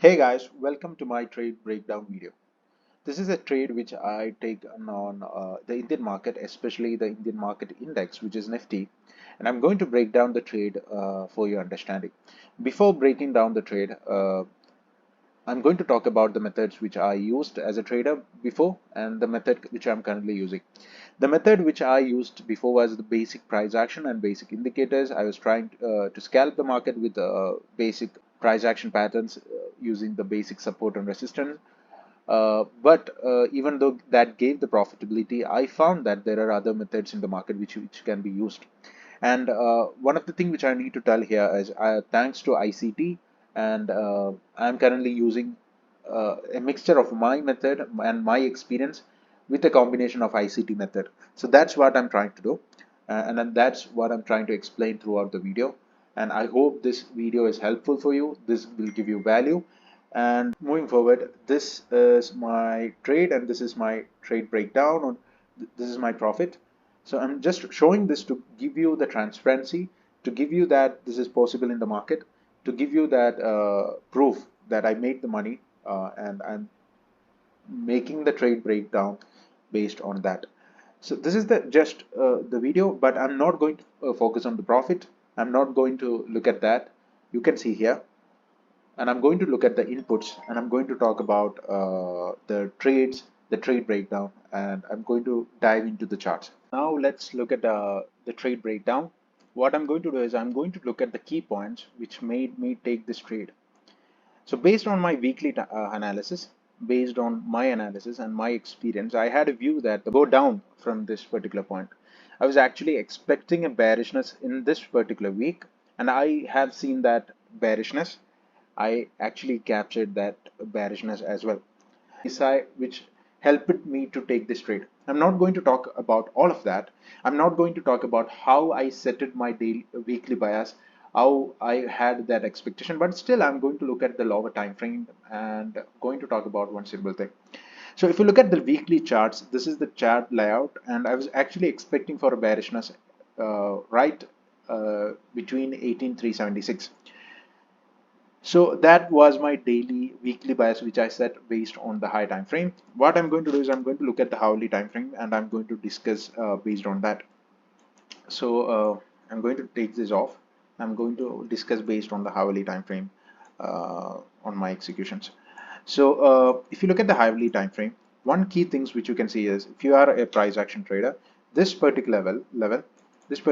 Hey guys, welcome to my trade breakdown video. This is a trade which I take on the Indian market, especially the Indian market index, which is Nifty, and I'm going to break down the trade for your understanding. Before breaking down the trade, I'm going to talk about the methods which I used as a trader before and the method which I'm currently using. The method which I used before was the basic price action and basic indicators. I was trying to scalp the market with basic price action patterns using the basic support and resistance. But even though that gave the profitability, I found that there are other methods in the market which can be used. And one of the things which I need to tell here is thanks to ICT, and I'm currently using a mixture of my method and my experience with a combination of ICT method. So that's what I'm trying to do. And then that's what I'm trying to explain throughout the video. And I hope this video is helpful for you. This will give you value. And moving forward, this is my trade and this is my trade breakdown, or this is my profit. So I'm just showing this to give you the transparency, to give you that this is possible in the market, to give you that proof that I made the money, and I'm making the trade breakdown based on that. So this is the just the video, but I'm not going to focus on the profit. I'm not going to look at that. You can see here, and I'm going to look at the inputs, and I'm going to talk about the trades, the trade breakdown, and I'm going to dive into the charts. Now let's look at the trade breakdown. What I'm going to do is I'm going to look at the key points which made me take this trade. So based on my weekly analysis, based on my analysis and my experience, I had a view that the go down from this particular point. I was actually expecting a bearishness in this particular week, and I have seen that bearishness. I actually captured that bearishness as well, which helped me to take this trade. I'm not going to talk about all of that. I'm not going to talk about how I set my daily weekly bias, how I had that expectation, but still I'm going to look at the lower time frame and going to talk about one simple thing. So if you look at the weekly charts, this is the chart layout, and I was actually expecting for a bearishness right between 18376. So that was my daily weekly bias which I set based on the high time frame. What I'm going to do is I'm going to look at the hourly time frame and I'm going to discuss based on that. So I'm going to take this off. I'm going to discuss based on the hourly time frame on my executions. So if you look at the hourly time frame, one key things which you can see is if you are a price action trader, this particular level, this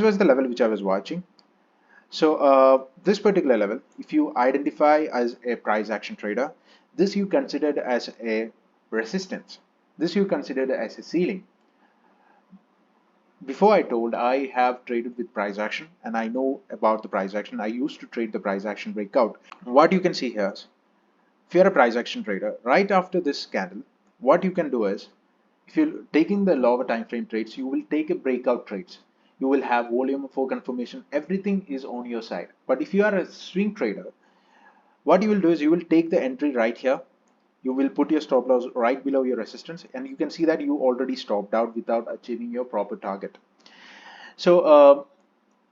was the level which I was watching. So this particular level, if you identify as a price action trader, this you considered as a resistance. This you considered as a ceiling. Before I told, I have traded with price action and I know about the price action. I used to trade the price action breakout. What you can see here is, if you're a price action trader, right after this candle, what you can do is, if you're taking the lower time frame trades, you will take a breakout trades. You will have volume for confirmation. Everything is on your side. But if you are a swing trader, what you will do is you will take the entry right here. You will put your stop loss right below your resistance, and you can see that you already stopped out without achieving your proper target. So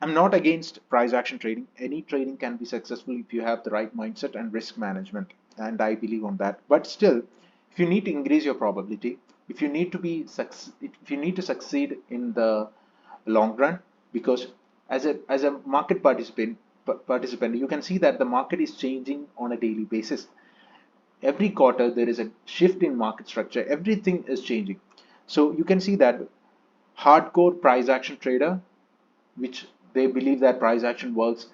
I'm not against price action trading. Any trading can be successful if you have the right mindset and risk management, and I believe on that. But still, if you need to increase your probability, if you need to if you need to succeed in the long run, because as a market participant, you can see that the market is changing on a daily basis. Every quarter there is a shift in market structure. Everything is changing. So you can see that hardcore price action trader, which they believe that price action works,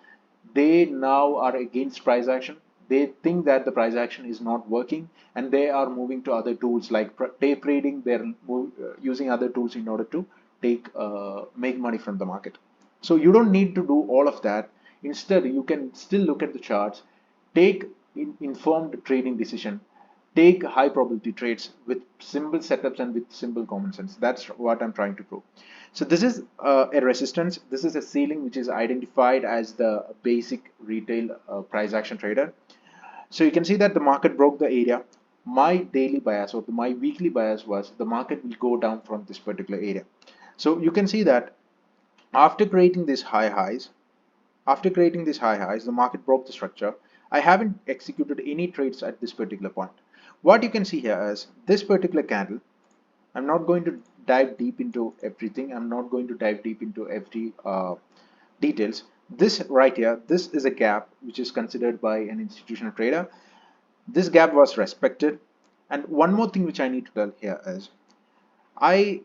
they now are against price action. They think that the price action is not working and they are moving to other tools like tape trading. They're using other tools in order to make money from the market. So you don't need to do all of that. Instead, you can still look at the charts, take informed trading decision, take high probability trades with simple setups and with simple common sense. That's what I'm trying to prove. So this is a resistance. This is a ceiling which is identified as the basic retail price action trader. So you can see that the market broke the area. My daily bias or my weekly bias was the market will go down from this particular area. So you can see that after creating these high highs, the market broke the structure. I haven't executed any trades at this particular point. What you can see here is this particular candle. I'm not going to dive deep into everything. I'm not going to dive deep into every details. This right here, this is a gap which is considered by an institutional trader. This gap was respected. And one more thing which I need to tell here is I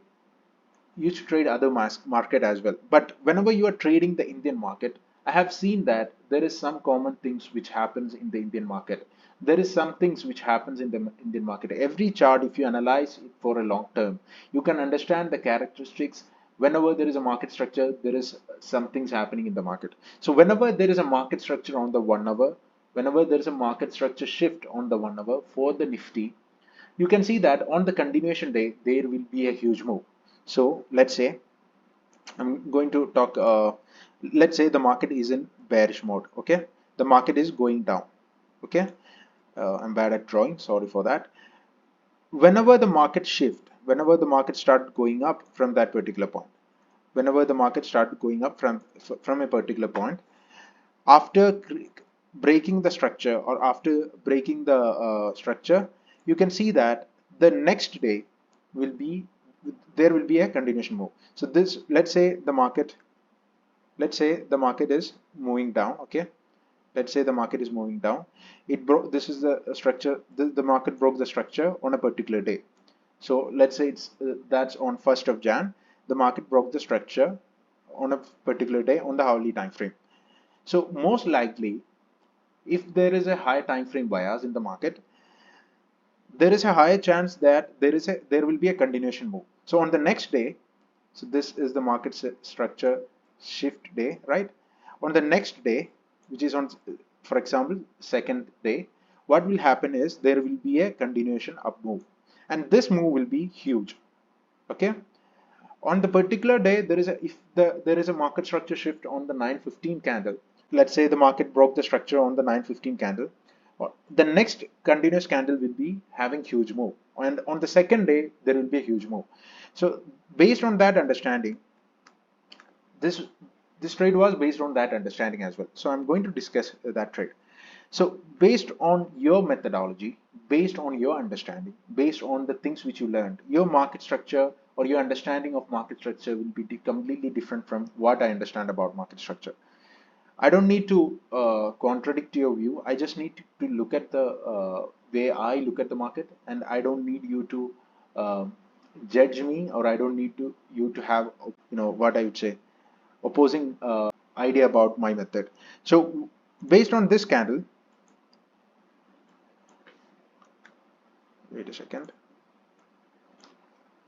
used to trade other market as well. But whenever you are trading the Indian market, I have seen that there is some common things which happens in the Indian market. There is some things which happens in the Indian market. Every chart, if you analyze it for a long term, you can understand the characteristics. Whenever there is a market structure, there is some things happening in the market. So whenever there is a market structure on the 1 hour, whenever there is a market structure shift on the 1 hour for the Nifty, you can see that on the continuation day there will be a huge move. So let's say I'm going to talk let's say the market is in bearish mode. Okay, the market is going down. Okay, I'm bad at drawing, sorry for that. Whenever the market shift, whenever the market start going up from that particular point, whenever the market start going up from a particular point, after breaking the structure or after breaking the structure, you can see that the next day will be, there will be a continuation move. So this, let's say the market is moving down. Okay, let's say the market is moving down. It broke, this is the structure, the market broke the structure on a particular day. So let's say it's that's on 1st of Jan, the market broke the structure on a particular day on the hourly time frame. So most likely, if there is a high time frame bias in the market, there is a higher chance that there will be a continuation move. So on the next day, so this is the market structure shift day, right? On the next day, which is on, for example, second day, what will happen is there will be a continuation up move, and this move will be huge. Okay, on the particular day, there is a, if there is a market structure shift on the 915 candle, let's say the market broke the structure on the 915 candle, the next continuous candle will be having huge move, and on the second day there will be a huge move. So based on that understanding, this this trade was based on that understanding as well. So I'm going to discuss that trade. So based on your methodology, based on your understanding, based on the things which you learned, your market structure or your understanding of market structure will be completely different from what I understand about market structure. I don't need to contradict your view. I just need to look at the way I look at the market, and I don't need you to judge me, or I don't need to you to have, what I would say, opposing idea about my method. So based on this candle, wait a second,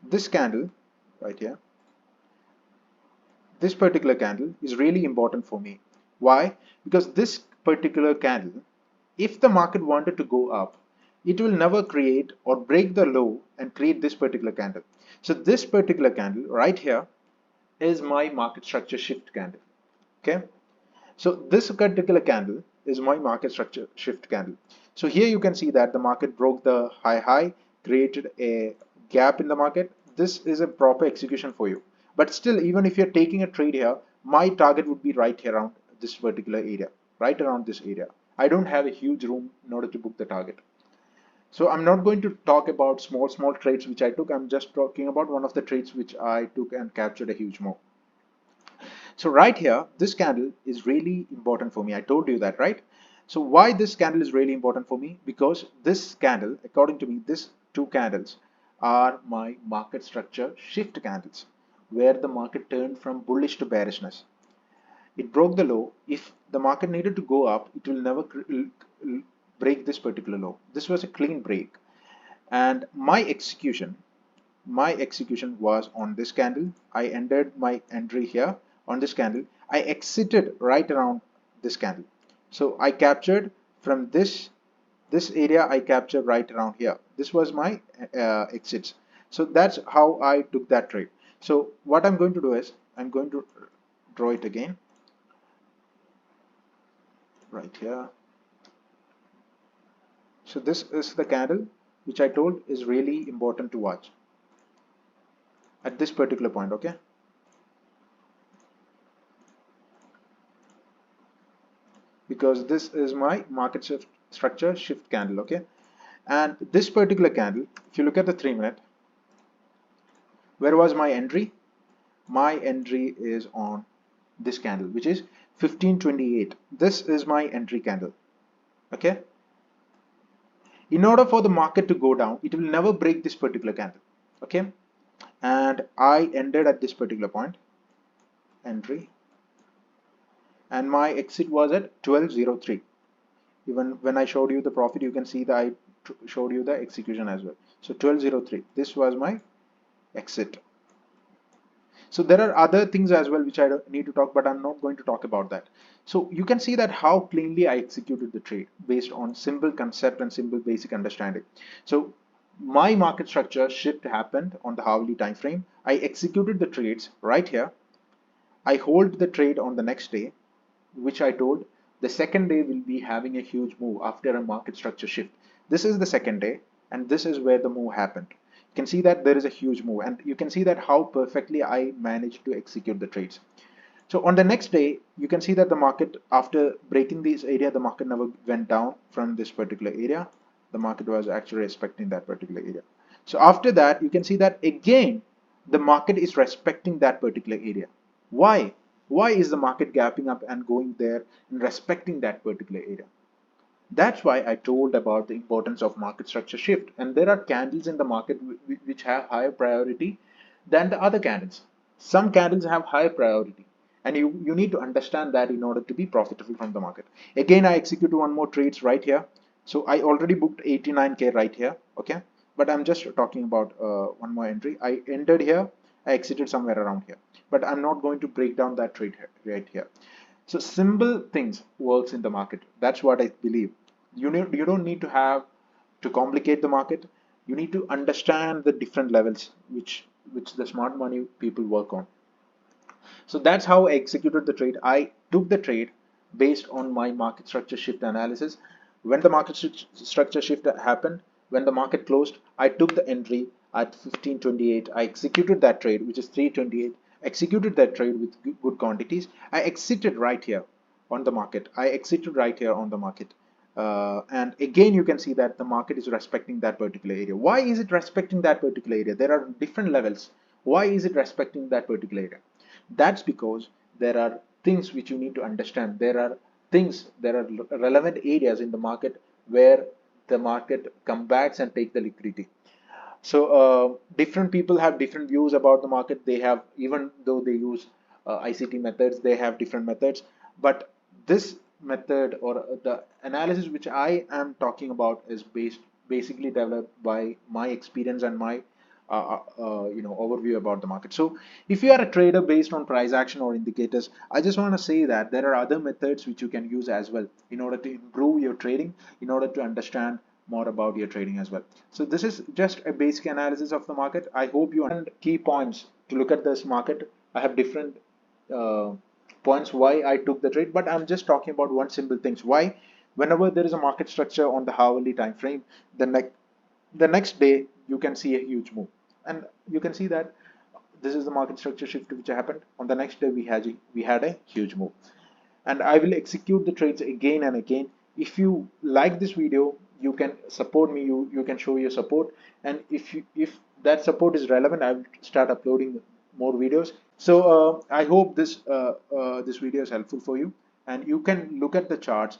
this candle right here, this particular candle is really important for me. Why? Because this particular candle, if the market wanted to go up, it will never create or break the low and create this particular candle. So this particular candle right here is my market structure shift candle. Okay, so this particular candle is my market structure shift candle. So here you can see that the market broke the high, created a gap in the market. This is a proper execution for you. But still, even if you're taking a trade here, my target would be right here around this particular area, right around this area. I don't have a huge room in order to book the target. So I'm not going to talk about small trades which I took. I'm just talking about one of the trades which I took and captured a huge move. So right here, this candle is really important for me. I told you that, right? So why this candle is really important for me? Because this candle, according to me, these two candles are my market structure shift candles, where the market turned from bullish to bearishness. It broke the low. If the market needed to go up, it will never break this particular low. This was a clean break. And my execution was on this candle. I ended my entry here on this candle. I exited right around this candle. So I captured from this area, I captured right around here. This was my exits. So that's how I took that trade. So what I'm going to do is I'm going to draw it again right here. So this is the candle which I told is really important to watch at this particular point. Okay, because this is my market structure shift candle. Okay, and this particular candle, if you look at the 3 minute, where was my entry? My entry is on this candle, which is 1528. This is my entry candle. Okay, in order for the market to go down, it will never break this particular candle. Okay, and I ended at this particular point, entry, and my exit was at 1203. Even when I showed you the profit, you can see that I showed you the execution as well. So 1203, this was my exit. So there are other things as well which I don't need to talk, but I'm not going to talk about that. So you can see that how cleanly I executed the trade based on simple concept and simple basic understanding. So my market structure shift happened on the hourly time frame. I executed the trades right here. I hold the trade on the next day, which I told the second day will be having a huge move after a market structure shift. This is the second day, and this is where the move happened. You can see that there is a huge move, and you can see that how perfectly I managed to execute the trades. So on the next day, you can see that the market, after breaking this area, the market never went down from this particular area. The market was actually respecting that particular area. So after that, you can see that again, the market is respecting that particular area. Why? Why is the market gapping up and going there and respecting that particular area? That's why I told about the importance of market structure shift. And there are candles in the market which have higher priority than the other candles. Some candles have higher priority, and you need to understand that in order to be profitable from the market. Again, I execute one more trades right here. So I already booked 89K right here. Okay, but I'm just talking about one more entry. I entered here, I exited somewhere around here, but I'm not going to break down that trade right here. So simple things works in the market. That's what I believe. You don't need to have to complicate the market. You need to understand the different levels which the smart money people work on. So that's how I executed the trade. I took the trade based on my market structure shift analysis. When the market structure shift happened, when the market closed, I took the entry at 1528. I executed that trade, which is 328. Executed that trade with good quantities. I exited right here on the market. I exited right here on the market. And again, you can see that the market is respecting that particular area. Why is it respecting that particular area? There are different levels. Why is it respecting that particular area? That's because there are things which you need to understand. There are relevant areas in the market where the market combats and take the liquidity. So different people have different views about the market. They have, even though they use ICT methods, they have different methods. But this method, or the analysis which I am talking about, is basically developed by my experience and my overview about the market. So if you are a trader based on price action or indicators, I just want to say that there are other methods which you can use as well in order to improve your trading, in order to understand more about your trading as well. So this is just a basic analysis of the market. I hope you understand key points to look at this market. I have different uh, points why I took the trade, but I'm just talking about one simple things. Why? Whenever there is a market structure on the hourly time frame, the next day you can see a huge move, and you can see that this is the market structure shift which happened. On the next day we had a huge move, and I will execute the trades again and again. If you like this video, you can support me, you can show your support, and if that support is relevant, I will start uploading more videos. So I hope this video is helpful for you, and you can look at the charts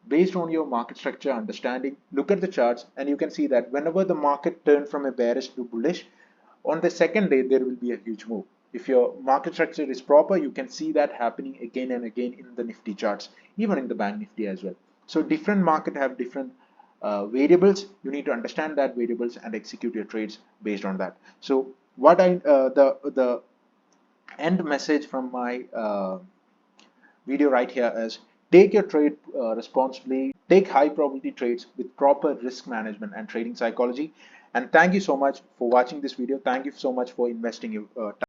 based on your market structure understanding. Look at the charts, and you can see that whenever the market turned from a bearish to bullish, on the second day there will be a huge move. If your market structure is proper, you can see that happening again and again in the Nifty charts, even in the Bank Nifty as well. So different market have different variables. You need to understand that variables and execute your trades based on that. So what I the end message from my video right here is: take your trade responsibly, take high probability trades with proper risk management and trading psychology. And thank you so much for watching this video. Thank you so much for investing your time.